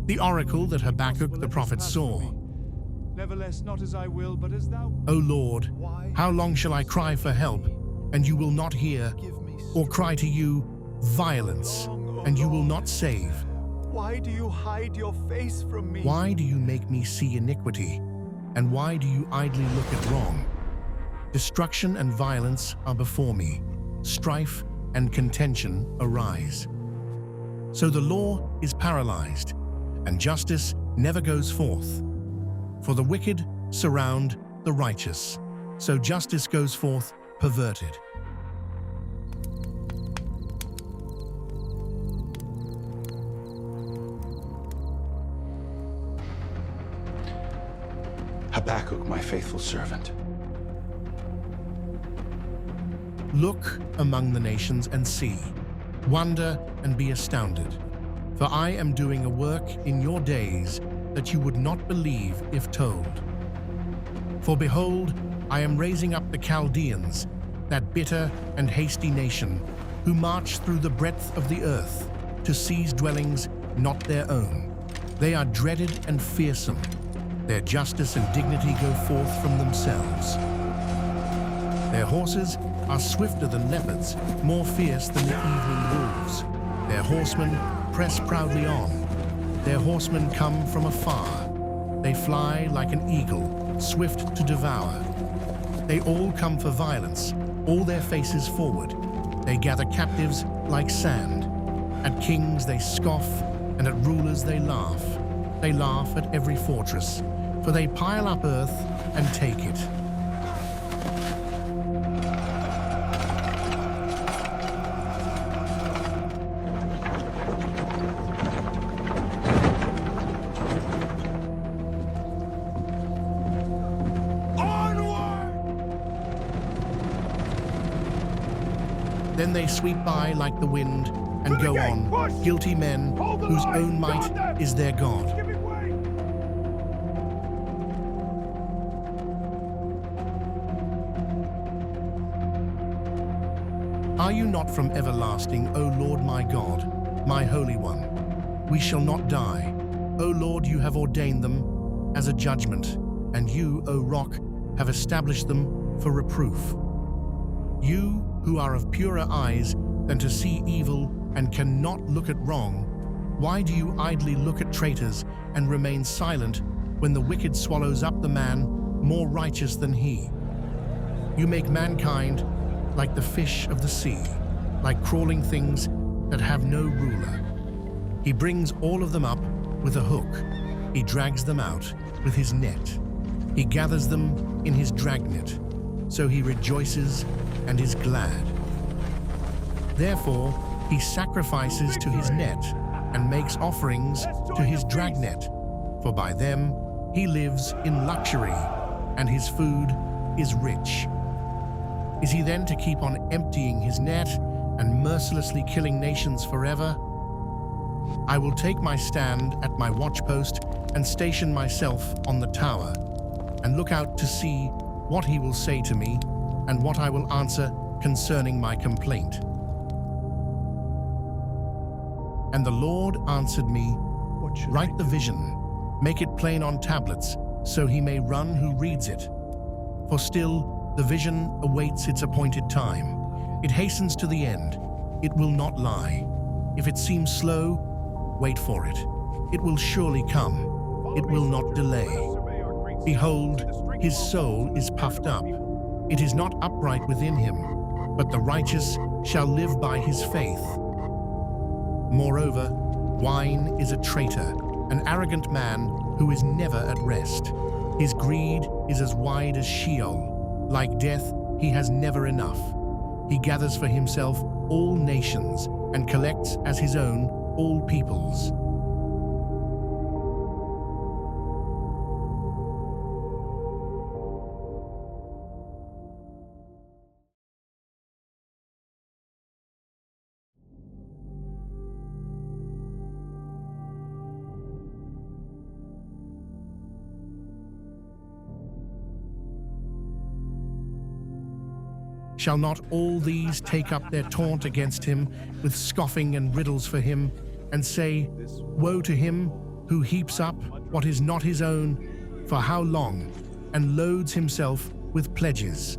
the oracle that Habakkuk the prophet saw. Nevertheless, not as I will, but as thou. O Lord, how long shall I cry for help, and you will not hear, or cry to you, violence, and you will not save? Why do you hide your face from me? Why do you make me see iniquity, and why do you idly look at wrong? Destruction and violence are before me, strife and contention arise. So the law is paralyzed, and justice never goes forth. For the wicked surround the righteous, so justice goes forth perverted. Habakkuk, my faithful servant. Look among the nations and see, wonder and be astounded. For I am doing a work in your days that you would not believe if told. For behold, I am raising up the Chaldeans, that bitter and hasty nation, who march through the breadth of the earth to seize dwellings not their own. They are dreaded and fearsome. Their justice and dignity go forth from themselves. Their horses are swifter than leopards, more fierce than the evening wolves. Their horsemen press proudly on. Their horsemen come from afar. They fly like an eagle, swift to devour. They all come for violence, all their faces forward. They gather captives like sand. At kings they scoff, and at rulers they laugh. They laugh at every fortress, for they pile up earth and take it. Then they sweep by like the wind and go on, guilty men whose own might is their God. Are you not from everlasting, O Lord my God, my Holy One? We shall not die. O Lord, you have ordained them as a judgment, and you, O Rock, have established them for reproof. You who are of purer eyes than to see evil and cannot look at wrong, why do you idly look at traitors and remain silent when the wicked swallows up the man more righteous than he? You make mankind like the fish of the sea, like crawling things that have no ruler. He brings all of them up with a hook. He drags them out with his net. He gathers them in his dragnet, so he rejoices and is glad. Therefore, he sacrifices to his net and makes offerings to his dragnet, for by them he lives in luxury, and his food is rich. Is he then to keep on emptying his net and mercilessly killing nations forever? I will take my stand at my watchpost and station myself on the tower, and look out to see what he will say to me and what I will answer concerning my complaint. And the Lord answered me, write the vision, make it plain on tablets, so he may run who reads it. For still the vision awaits its appointed time. It hastens to the end. It will not lie. If it seems slow, wait for it. It will surely come. It will not delay. Behold, his soul is puffed up. It is not upright within him, but the righteous shall live by his faith. Moreover, wine is a traitor, an arrogant man who is never at rest. His greed is as wide as Sheol. Like death, he has never enough. He gathers for himself all nations and collects as his own all peoples. Shall not all these take up their taunt against him, with scoffing and riddles for him, and say, woe to him, who heaps up what is not his own, for how long, and loads himself with pledges.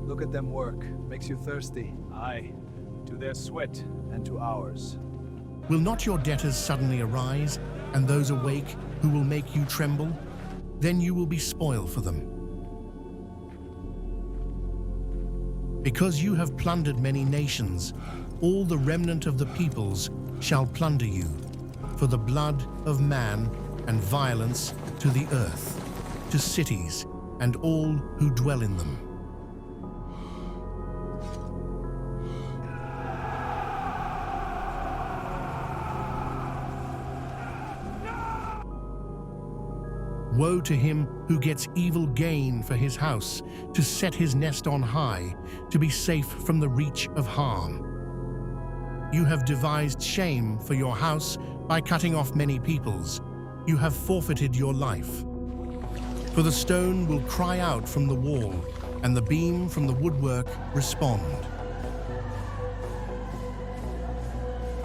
Look at them work. Makes you thirsty. Aye, to their sweat and to ours. Will not your debtors suddenly arise, and those awake who will make you tremble? Then you will be spoil for them. Because you have plundered many nations, all the remnant of the peoples shall plunder you, for the blood of man and violence to the earth, to cities and all who dwell in them. Woe to him who gets evil gain for his house, to set his nest on high, to be safe from the reach of harm. You have devised shame for your house by cutting off many peoples. You have forfeited your life. For the stone will cry out from the wall, and the beam from the woodwork respond.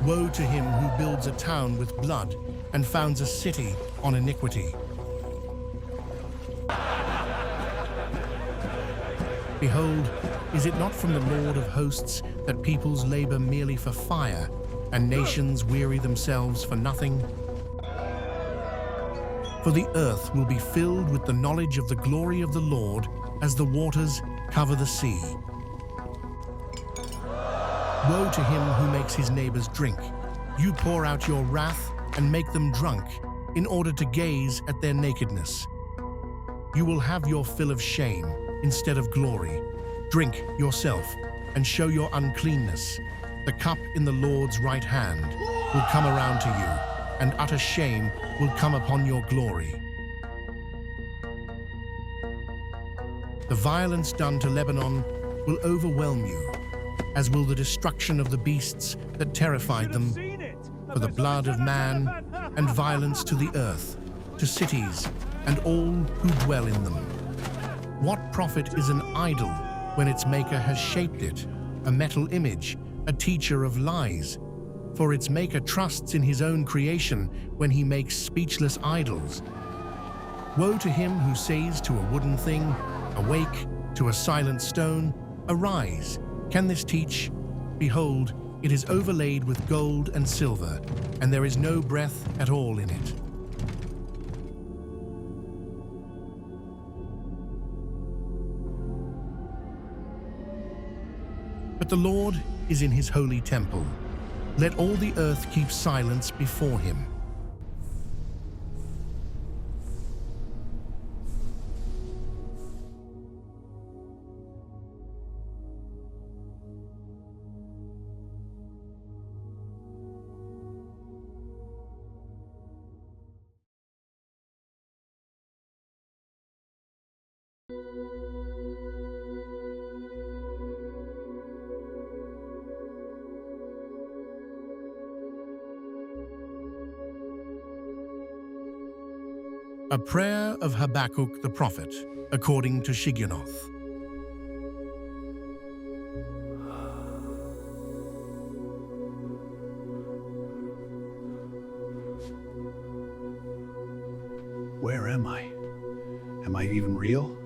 Woe to him who builds a town with blood and founds a city on iniquity. Behold, is it not from the Lord of hosts that peoples labor merely for fire, and nations weary themselves for nothing? For the earth will be filled with the knowledge of the glory of the Lord as the waters cover the sea. Woe to him who makes his neighbors drink. You pour out your wrath and make them drunk, in order to gaze at their nakedness. You will have your fill of shame instead of glory. Drink yourself and show your uncleanness. The cup in the Lord's right hand will come around to you, and utter shame will come upon your glory. The violence done to Lebanon will overwhelm you, as will the destruction of the beasts that terrified them, for the blood of man and violence to the earth, to cities and all who dwell in them. What profit is an idol when its maker has shaped it, a metal image, a teacher of lies? For its maker trusts in his own creation when he makes speechless idols. Woe to him who says to a wooden thing, awake, to a silent stone, arise. Can this teach? Behold, it is overlaid with gold and silver, and there is no breath at all in it. But the Lord is in his holy temple. Let all the earth keep silence before him. A prayer of Habakkuk the prophet, according to Shigionoth. Where am I? Am I even real?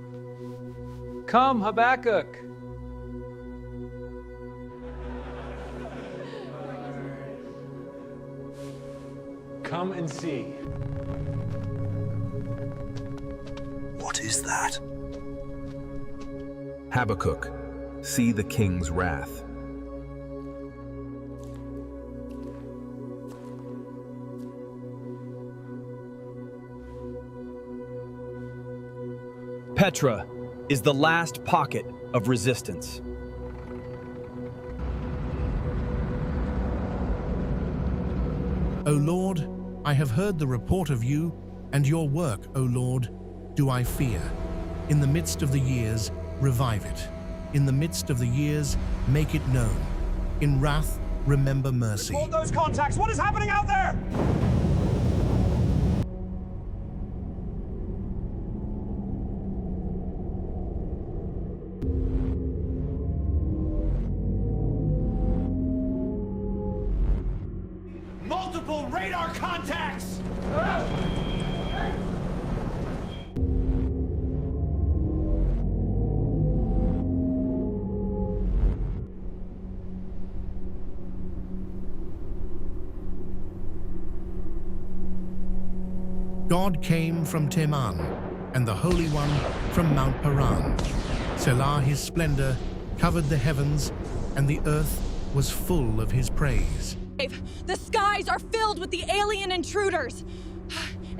Come, Habakkuk! Come and see. What is that? Habakkuk, see the king's wrath. Petra is the last pocket of resistance. O Lord, I have heard the report of you, and your work, O Lord, do I fear. In the midst of the years, revive it. In the midst of the years, make it known. In wrath, remember mercy. Hold those contacts! What is happening out there? Multiple radar contacts! God came from Teman, and the Holy One from Mount Paran. Selah, his splendor covered the heavens, and the earth was full of his praise. The skies are filled with the alien intruders.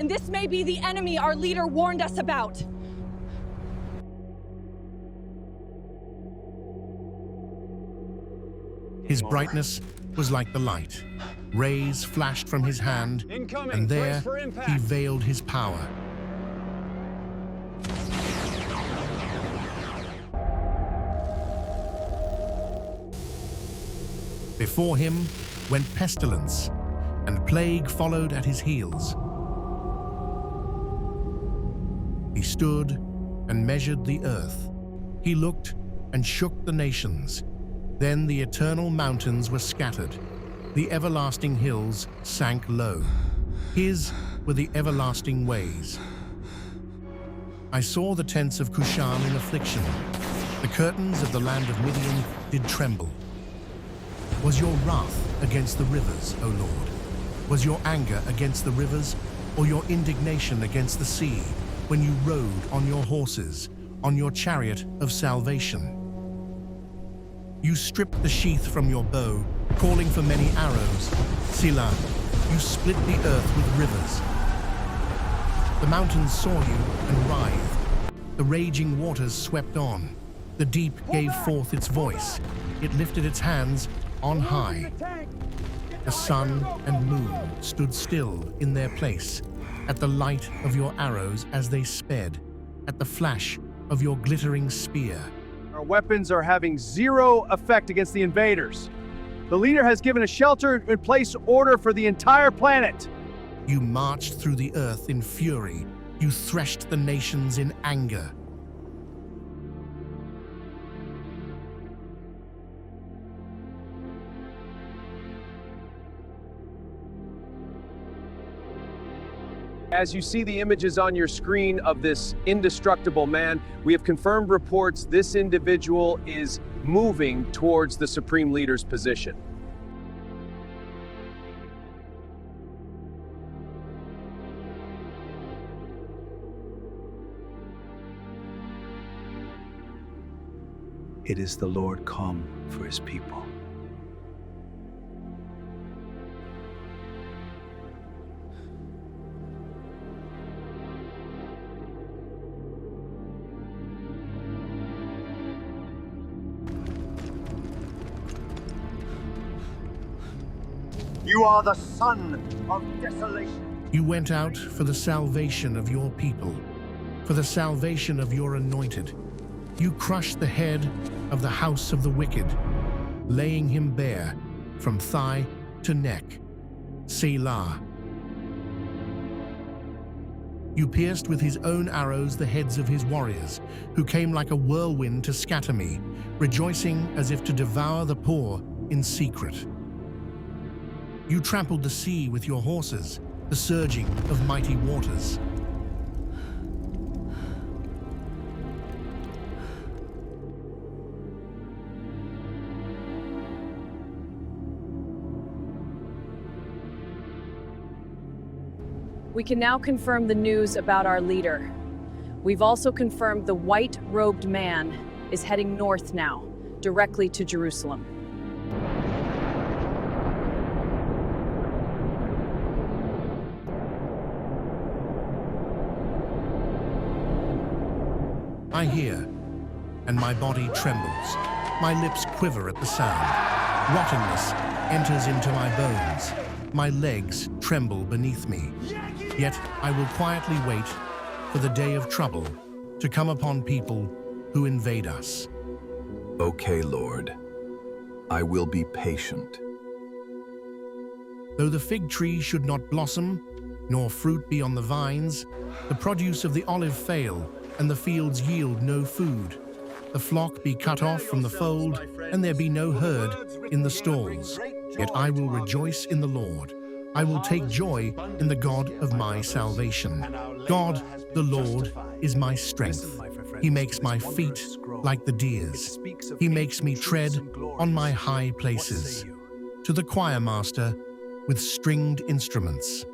And this may be the enemy our leader warned us about. His brightness was like the light. Rays flashed from his hand, and there he veiled his power. Before him went pestilence, and plague followed at his heels. He stood and measured the earth. He looked and shook the nations. Then the eternal mountains were scattered. The everlasting hills sank low. His were the everlasting ways. I saw the tents of Cushan in affliction. The curtains of the land of Midian did tremble. Was your wrath against the rivers, O Lord? Was your anger against the rivers, or your indignation against the sea, when you rode on your horses, on your chariot of salvation? You stripped the sheath from your bow, calling for many arrows. Selah, you split the earth with rivers. The mountains saw you and writhed. The raging waters swept on. The deep gave forth its voice. It lifted its hands on high. The sun and moon stood still in their place, at the light of your arrows as they sped, at the flash of your glittering spear. Our weapons are having zero effect against the invaders. The leader has given a shelter-in-place order for the entire planet. You marched through the earth in fury. You threshed the nations in anger. As you see the images on your screen of this indestructible man, we have confirmed reports this individual is moving towards the Supreme Leader's position. It is the Lord come for his people. You are the son of desolation. You went out for the salvation of your people, for the salvation of your anointed. You crushed the head of the house of the wicked, laying him bare from thigh to neck. Selah. You pierced with his own arrows the heads of his warriors, who came like a whirlwind to scatter me, rejoicing as if to devour the poor in secret. You trampled the sea with your horses, the surging of mighty waters. We can now confirm the news about our leader. We've also confirmed the white-robed man is heading north now, directly to Jerusalem. I hear, and my body trembles. My lips quiver at the sound. Rottenness enters into my bones. My legs tremble beneath me. Yet I will quietly wait for the day of trouble to come upon people who invade us. Okay, Lord. I will be patient. Though the fig tree should not blossom, nor fruit be on the vines, the produce of the olive fail, and the fields yield no food. The flock be cut off from the fold, and there be no herd in the stalls. Yet I will rejoice in the Lord. I will take joy in the God of my salvation. God, the Lord, is my strength. He makes my feet like the deer's. He makes me tread on my high places. To the choir master with stringed instruments.